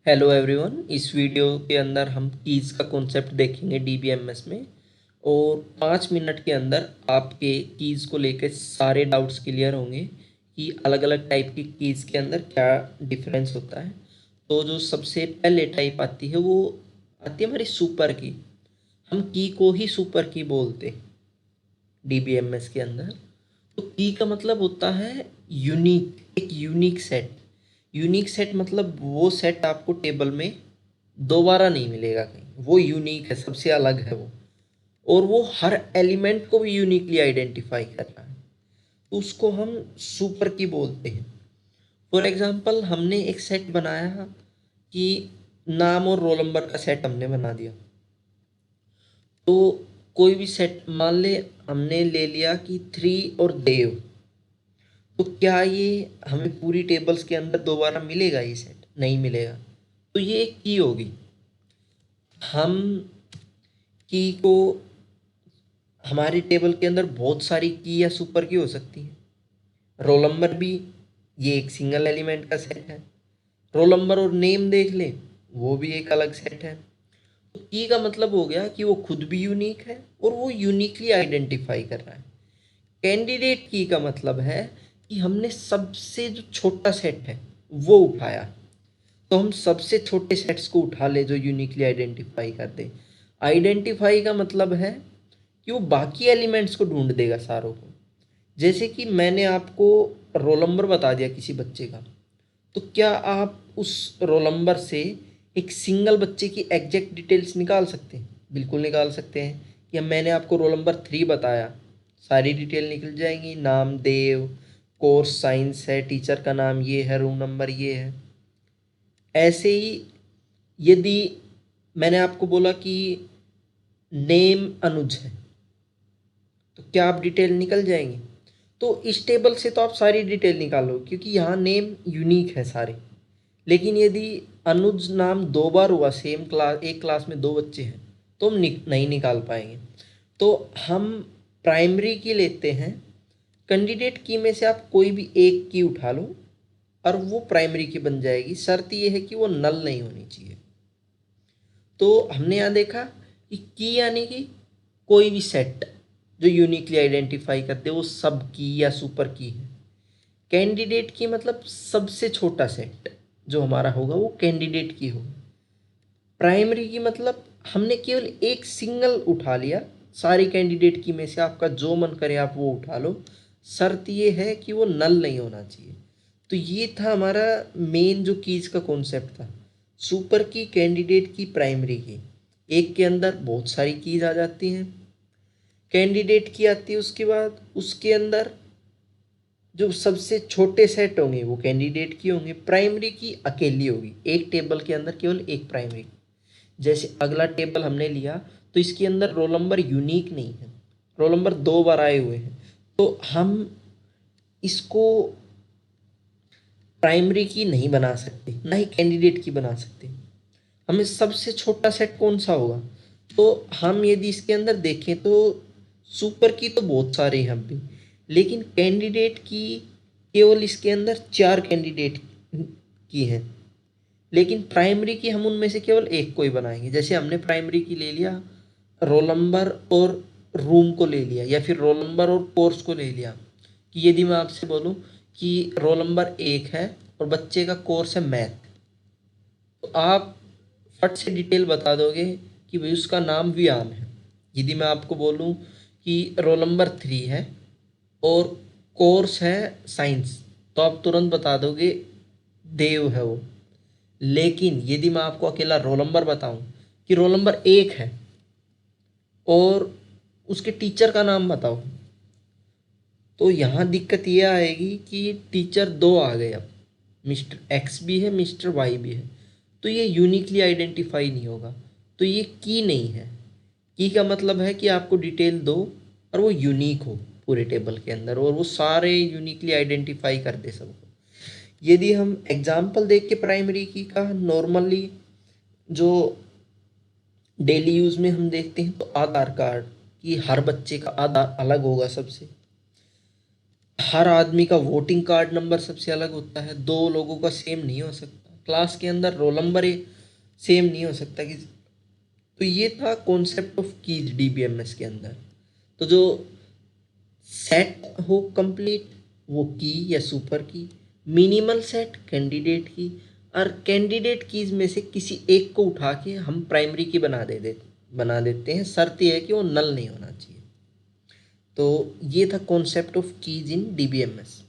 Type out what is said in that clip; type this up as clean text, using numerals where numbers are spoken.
Hello everyone. इस video के अंदर हम कीज़ का कॉन्सेप्ट देखेंगे डीबीएमएस में। और 5 मिनट के अंदर आपके कीज़ को लेकर सारे डाउट्स क्लियर होंगे कि अलग अलग टाइप की कीज़ के अंदर क्या डिफरेंस होता है। तो जो सबसे पहले टाइप आती है वो आती है हमारी सुपर की। हम की को ही सुपर की बोलते हैं डीबीएमएस के अंदर। तो की का मतलब होता है यूनिक, एक यूनिक सेट। यूनिक सेट मतलब वो सेट आपको टेबल में दोबारा नहीं मिलेगा कहीं, वो यूनिक है, सबसे अलग है वो। और वो हर एलिमेंट को भी यूनिकली आइडेंटिफाई कर रहा है, तो उसको हम सुपर की बोलते हैं। फॉर एग्जांपल हमने एक सेट बनाया कि नाम और रोल नंबर का सेट हमने बना दिया। तो कोई भी सेट मान ले, हमने ले लिया कि 3 और देव। तो क्या ये हमें पूरी टेबल्स के अंदर दोबारा मिलेगा? ये सेट नहीं मिलेगा। तो ये एक की होगी। हम की को हमारी टेबल के अंदर बहुत सारी की या सुपर की हो सकती है। रोल नंबर भी ये एक सिंगल एलिमेंट का सेट है। रोल नंबर और नेम देख ले, वो भी एक अलग सेट है। तो की का मतलब हो गया कि वो खुद भी यूनिक है और वो यूनिकली आइडेंटिफाई कर रहा है। कैंडिडेट की का मतलब है कि हमने सबसे जो छोटा सेट है वो उठाया। तो हम सबसे छोटे सेट्स को उठा ले जो यूनिकली आइडेंटिफाई कर दे। आइडेंटिफाई का मतलब है कि वो बाकी एलिमेंट्स को ढूंढ देगा सारों को। जैसे कि मैंने आपको रोल नंबर बता दिया किसी बच्चे का, तो क्या आप उस रोल नंबर से एक सिंगल बच्चे की एग्जैक्ट डिटेल्स निकाल सकते हैं? बिल्कुल निकाल सकते हैं। या मैंने आपको रोल नंबर 3 बताया, सारी डिटेल निकल जाएंगी। नाम देव, कोर्स साइंस है, टीचर का नाम ये है, रूम नंबर ये है। ऐसे ही यदि मैंने आपको बोला कि नेम अनुज है, तो क्या आप डिटेल निकल जाएंगे? तो इस टेबल से तो आप सारी डिटेल निकालो क्योंकि यहाँ नेम यूनिक है सारे। लेकिन यदि अनुज नाम 2 बार हुआ, सेम क्लास, एक क्लास में 2 बच्चे हैं, तो हम नहीं निकाल पाएंगे। तो हम प्राइमरी की लेते हैं। कैंडिडेट की में से आप कोई भी एक की उठा लो और वो प्राइमरी की बन जाएगी। शर्त ये है कि वो नल नहीं होनी चाहिए। तो हमने यहाँ देखा कि यानी कि कोई भी सेट जो यूनिकली आइडेंटिफाई करते वो सब की या सुपर की है। कैंडिडेट की मतलब सबसे छोटा सेट जो हमारा होगा वो कैंडिडेट की होगा। प्राइमरी की मतलब हमने केवल एक सिंगल उठा लिया, सारी कैंडिडेट की में से आपका जो मन करे आप वो उठा लो। शर्त ये है कि वो नल नहीं होना चाहिए। तो ये था हमारा मेन जो कीज का कॉन्सेप्ट था। सुपर की, कैंडिडेट की, प्राइमरी की। एक के अंदर बहुत सारी कीज आ जाती हैं। कैंडिडेट की आती है, उसके बाद उसके अंदर जो सबसे छोटे सेट होंगे वो कैंडिडेट की होंगे। प्राइमरी की अकेली होगी, एक टेबल के अंदर केवल एक प्राइमरी। जैसे अगला टेबल हमने लिया तो इसके अंदर रोल नंबर यूनिक नहीं है, रोल नंबर 2 बार आए हुए हैं। तो हम इसको प्राइमरी की नहीं बना सकते, ना ही कैंडिडेट की बना सकते। हमें सबसे छोटा सेट कौन सा होगा? तो हम यदि इसके अंदर देखें तो सुपर की तो बहुत सारे हैं हम भी, लेकिन कैंडिडेट की केवल इसके अंदर 4 कैंडिडेट की हैं। लेकिन प्राइमरी की हम उनमें से केवल एक को ही बनाएंगे। जैसे हमने प्राइमरी की ले लिया, रोल नंबर और रूम को ले लिया, या फिर रोल नंबर और कोर्स को ले लिया। कि यदि मैं आपसे बोलूं कि रोल नंबर 1 है और बच्चे का कोर्स है मैथ, तो आप फट से डिटेल बता दोगे कि भाई उसका नाम वियान है। यदि मैं आपको बोलूं कि रोल नंबर 3 है और कोर्स है साइंस, तो आप तुरंत बता दोगे देव है वो। लेकिन यदि मैं आपको अकेला रोल नंबर बताऊं कि रोल नंबर 1 है और उसके टीचर का नाम बताओ, तो यहाँ दिक्कत ये आएगी कि टीचर 2 आ गए। अब मिस्टर एक्स भी है, मिस्टर वाई भी है, तो ये यूनिकली आइडेंटिफाई नहीं होगा। तो ये की नहीं है। की का मतलब है कि आपको डिटेल दो और वो यूनिक हो पूरे टेबल के अंदर, और वो सारे यूनिकली आइडेंटिफाई कर दे सबको। यदि हम एग्जाम्पल देख के प्राइमरी की का नॉर्मली जो डेली यूज में हम देखते हैं, तो आधार कार्ड की हर बच्चे का आधार अलग होगा सबसे। हर आदमी का वोटिंग कार्ड नंबर सबसे अलग होता है, 2 लोगों का सेम नहीं हो सकता। क्लास के अंदर रोल नंबर सेम नहीं हो सकता कि। तो ये था कॉन्सेप्ट ऑफ कीज डीबीएमएस के अंदर। तो जो सेट हो कंप्लीट वो की या सुपर की, मिनिमल सेट कैंडिडेट की, और कैंडिडेट कीज में से किसी एक को उठा के हम प्राइमरी की बना देते हैं। शर्त यह है कि वो नल नहीं होना चाहिए। तो ये था concept of keys in DBMS.